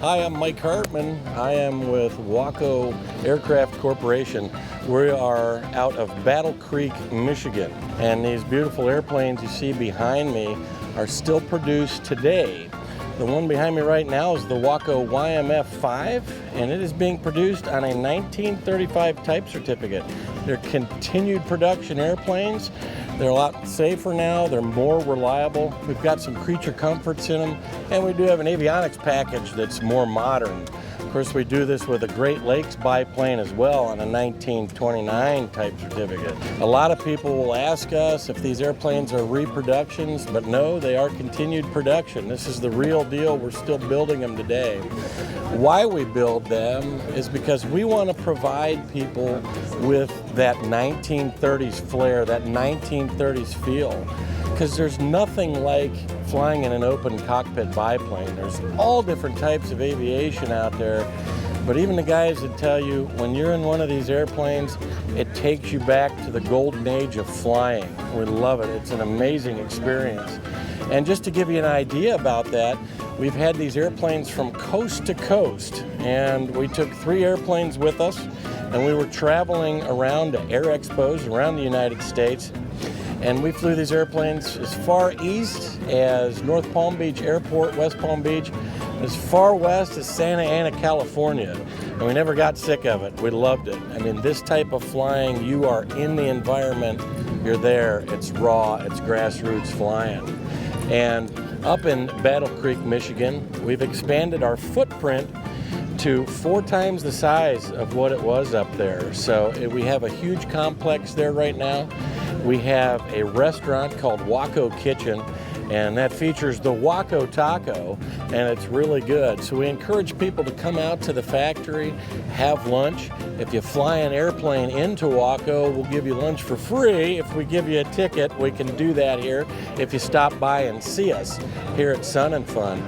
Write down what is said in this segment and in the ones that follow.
Hi, I'm Mike Hartman. I am with Waco Aircraft Corporation. We are out of Battle Creek, Michigan. And these beautiful airplanes you see behind me are still produced today. The one behind me right now is the Waco YMF-5, and it is being produced on a 1935 type certificate. They're continued production airplanes. They're a lot safer now, they're more reliable. We've got some creature comforts in them, and we do have an avionics package that's more modern. Of course, we do this with a Great Lakes biplane as well on a 1929 type certificate. A lot of people will ask us if these airplanes are reproductions, but no, they are continued production. This is the real deal. We're still building them today. Why we build them is because we want to provide people with that 1930s flair, that 1930s feel. Because there's nothing like flying in an open cockpit biplane. There's all different types of aviation out there, but even the guys that tell you when you're in one of these airplanes, it takes you back to the golden age of flying. We love it. It's an amazing experience. And just to give you an idea about that, we've had these airplanes from coast to coast, and we took 3 airplanes with us, and we were traveling around to air expos around the United States. And we flew these airplanes as far east as North Palm Beach Airport, West Palm Beach, as far west as Santa Ana, California. And we never got sick of it. We loved it. I mean, this type of flying, you are in the environment, you're there, it's raw, it's grassroots flying. And up in Battle Creek, Michigan, we've expanded our footprint to 4 times the size of what it was up there. So we have a huge complex there right now. We have a restaurant called Waco Kitchen, and that features the Waco Taco, and it's really good. So we encourage people to come out to the factory, have lunch. If you fly an airplane into Waco, we'll give you lunch for free. If we give you a ticket, we can do that here if you stop by and see us here at Sun and Fun.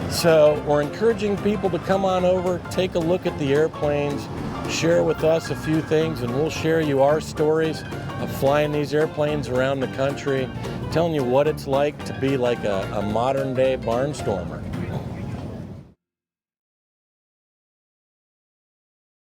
So we're encouraging people to come on over, take a look at the airplanes, share with us a few things, and we'll share you our stories of flying these airplanes around the country, telling you what it's like to be like a modern day barnstormer.